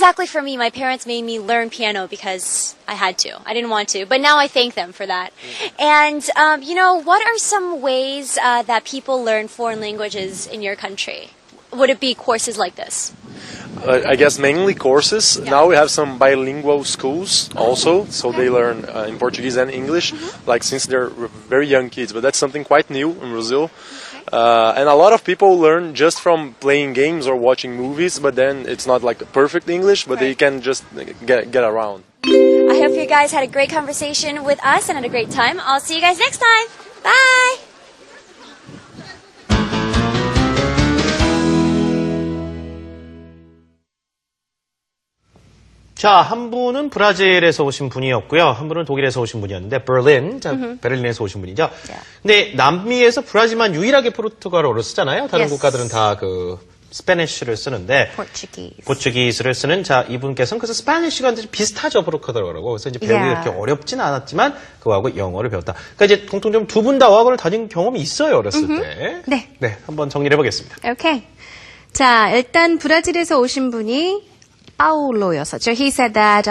exactly for me. My parents made me learn piano because I had to. I didn't want to, but now I thank them for that. And, what are some ways that people learn foreign languages in your country? Would it be courses like this? I guess mainly courses. Yeah. Now we have some bilingual schools also, so they learn in Portuguese and English, like since they're very young kids. But that's something quite new in Brazil. And a lot of people learn just from playing games or watching movies, but then it's not like perfect English, but they can just get around. I hope you guys had a great conversation with us and had a great time. I'll see you guys next time. Bye! 자, 한 분은 브라질에서 오신 분이었고요. 한 분은 독일에서 오신 분이었는데, 베를린에서 오신 분이죠. 근데 남미에서 브라질만 유일하게 포르투갈어를 쓰잖아요. 다른 국가들은 다 스페니쉬를 쓰는데, 포르투기스를 쓰는 이분께서는 그래서 스페니쉬가 비슷하죠, 포르투갈어라고. 그래서 이제 배우기 그렇게 어렵지는 않았지만 그거하고 영어를 배웠다. 그러니까 이제 공통점 두 분 다 어학원을 다닌 경험이 있어요, 어렸을 때. 네, 한번 정리를 해보겠습니다. 오케이. 자, 일단 브라질에서 오신 분이 Paulo였었죠. He said that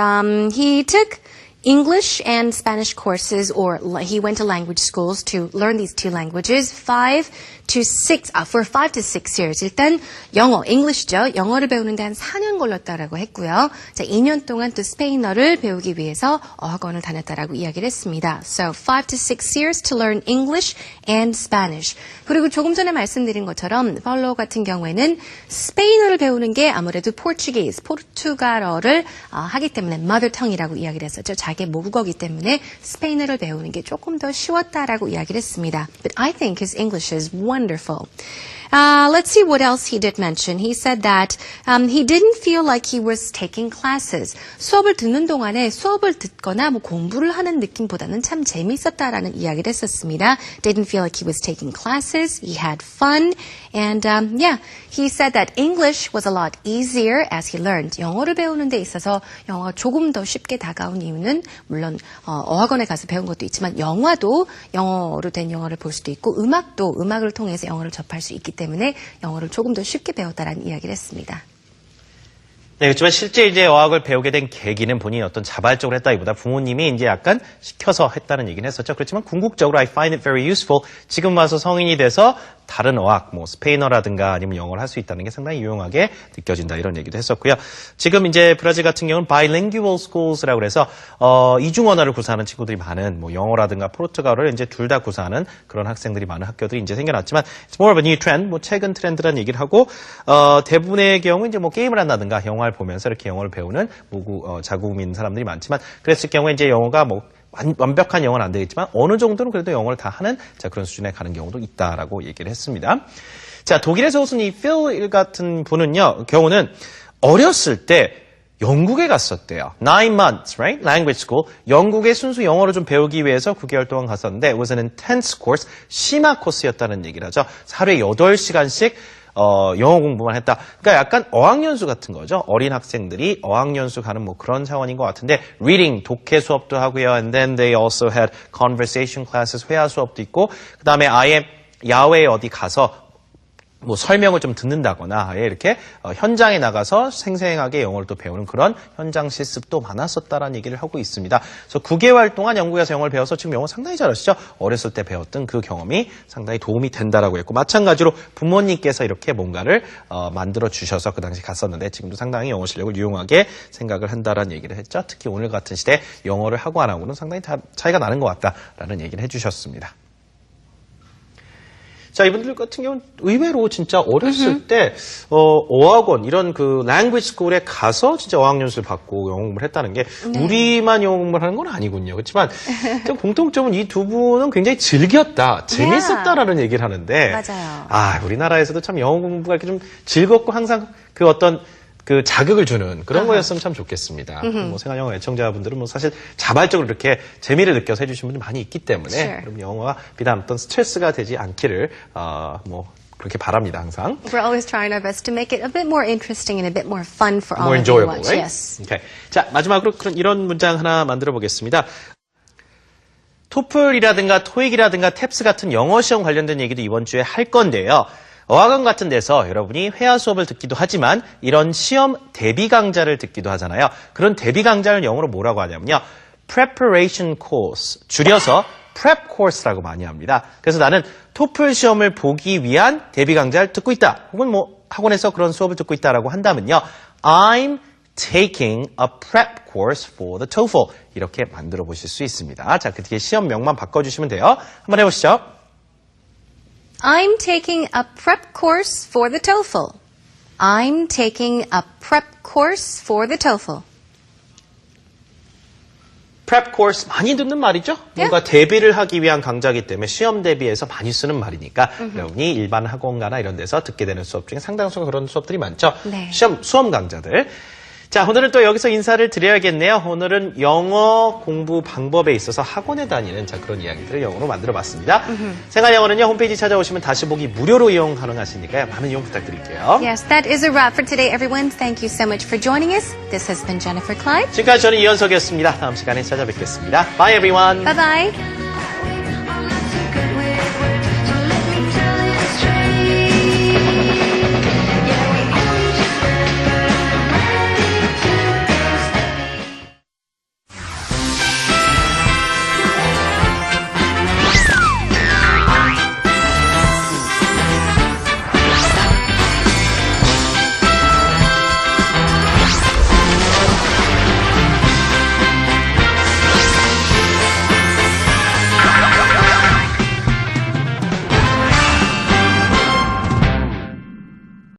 he took English and Spanish courses, or he went to language schools to learn these two languages, 5 to 6 years. 일단 영어, English죠. 영어를 배우는데 한 4년 걸렸다라고 했고요. 자, 2년 동안 또 스페인어를 배우기 위해서 어학원을 다녔다라고 이야기를 했습니다. So 5 to 6 years to learn English and Spanish. 그리고 조금 전에 말씀드린 것처럼 파울로 같은 경우에는 스페인어를 배우는 게 아무래도 포르투갈어를 하기 때문에 mother tongue이라고 이야기를 했었죠. 자기 모국어기 때문에 스페인어를 배우는 게 조금 더 쉬웠다라고 이야기를 했습니다. But I think his English is wonderful. Let's see what else he did mention. He said that he didn't feel like he was taking classes. 수업을 듣는 동안에 수업을 듣거나 공부를 하는 느낌보다는 참 재미있었다라는 이야기를 했었습니다. Didn't feel like he was taking classes. He had fun. And he said that English was a lot easier as he learned. 영어를 배우는 데 있어서 영어가 조금 더 쉽게 다가온 이유는 물론 어학원에 가서 배운 것도 있지만 영화도 영어로 된 영어를 볼 수도 있고 음악도 음악을 통해서 영어를 접할 수 있기 때문에 영어를 조금 더 쉽게 배웠다라는 이야기를 했습니다. 네, 그렇지만 실제 이제 어학을 배우게 된 계기는 본인이 어떤 자발적으로 했다기보다 부모님이 이제 약간 시켜서 했다는 얘기는 했었죠. 그렇지만 궁극적으로 I find it very useful. 지금 와서 성인이 돼서 다른 어학, 스페인어라든가 아니면 영어를 할 수 있다는 게 상당히 유용하게 느껴진다 이런 얘기도 했었고요. 지금 이제 브라질 같은 경우는 bilingual schools라고 그래서 이중 언어를 구사하는 친구들이 많은 영어라든가 포르투갈어를 이제 둘 다 구사하는 그런 학생들이 많은 학교들이 이제 생겨났지만 it's more of a new trend, 최근 트렌드라는 얘기를 하고 대부분의 경우 이제 게임을 한다든가 영화를 보면서 이렇게 영어를 배우는 자국민 사람들이 많지만 그랬을 경우에 이제 영어가 완벽한 영어는 안 되겠지만 어느 정도는 그래도 영어를 다 하는 그런 수준에 가는 경우도 있다라고 얘기를 했습니다. 자, 독일에서 오신 이 필 같은 분은요, 경우는 어렸을 때 영국에 갔었대요. 9 months, right? Language school. 영국에 순수 영어를 좀 배우기 위해서 9개월 동안 갔었는데 it was an intense course, 심화 코스였다는 얘기를 하죠. 하루에 8시간씩 영어 공부만 했다. 그러니까 약간 어학연수 같은 거죠. 어린 학생들이 어학연수 가는 그런 차원인 것 같은데 reading, 독해 수업도 하고요. And then they also had conversation classes, 회화 수업도 있고 그 다음에 아예 야외에 어디 가서 설명을 좀 듣는다거나 이렇게 현장에 나가서 생생하게 영어를 또 배우는 그런 현장 실습도 많았었다라는 얘기를 하고 있습니다. 그래서 9개월 동안 영국에서 영어를 배워서 지금 영어 상당히 잘하시죠? 어렸을 때 배웠던 그 경험이 상당히 도움이 된다라고 했고 마찬가지로 부모님께서 이렇게 뭔가를 만들어 주셔서 그 당시 갔었는데 지금도 상당히 영어 실력을 유용하게 생각을 한다라는 얘기를 했죠. 특히 오늘 같은 시대에 영어를 하고 안 하고는 상당히 차이가 나는 것 같다라는 얘기를 해주셨습니다. 자, 이분들 같은 경우는 의외로 진짜 어렸을 때, 어학원, 이런 language school에 가서 진짜 어학연수를 받고 영어 공부를 했다는 게, 우리만 영어 공부를 하는 건 아니군요. 그렇지만, 공통점은 이 두 분은 굉장히 즐겼다, 재밌었다라는 얘기를 하는데, 맞아요. 우리나라에서도 참 영어 공부가 이렇게 좀 즐겁고 항상 그 자극을 주는 그런 거였으면 참 좋겠습니다. 생활영어 애청자분들은 사실 자발적으로 이렇게 재미를 느껴서 해주신 분들이 많이 있기 때문에 그럼 영어가 비단 어떤 스트레스가 되지 않기를 그렇게 바랍니다, 항상. We're always trying our best to make it a bit more interesting and a bit more fun for all more of you enjoyable, watch. right? Yes. Okay. 자, 마지막으로 이런 문장 하나 만들어 보겠습니다. 토플이라든가 토익이라든가 탭스 같은 영어 시험 관련된 얘기도 이번 주에 할 건데요. 어학원 같은 데서 여러분이 회화 수업을 듣기도 하지만 이런 시험 대비 강좌를 듣기도 하잖아요. 그런 대비 강좌를 영어로 뭐라고 하냐면요. Preparation Course, 줄여서 Prep Course라고 많이 합니다. 그래서 나는 토플 시험을 보기 위한 대비 강좌를 듣고 있다. 혹은 뭐 학원에서 그런 수업을 듣고 있다라고 한다면요. I'm taking a prep course for the TOEFL. 이렇게 만들어 보실 수 있습니다. 자, 그 뒤에 시험명만 바꿔주시면 돼요. 한번 해보시죠. I'm taking a prep course for the TOEFL. I'm taking a prep course for the TOEFL. prep course 많이 듣는 말이죠. 뭔가 대비를 하기 위한 강좌이기 때문에 시험 대비해서 많이 쓰는 말이니까 여러분이 일반 학원가나 이런 데서 듣게 되는 수업 중에 상당수가 그런 수업들이 많죠. 네. 수험 강좌들. 자, 오늘은 또 여기서 인사를 드려야겠네요. 오늘은 영어 공부 방법에 있어서 학원에 다니는 그런 이야기들을 영어로 만들어봤습니다. 생활영어는요, 홈페이지 찾아오시면 다시 보기 무료로 이용 가능하시니까요. 많은 이용 부탁드릴게요. Yes, that is a wrap for today, everyone. Thank you so much for joining us. This has been Jennifer Clive. 지금까지 저는 이현석이었습니다. 다음 시간에 찾아뵙겠습니다. Bye, everyone. Bye-bye.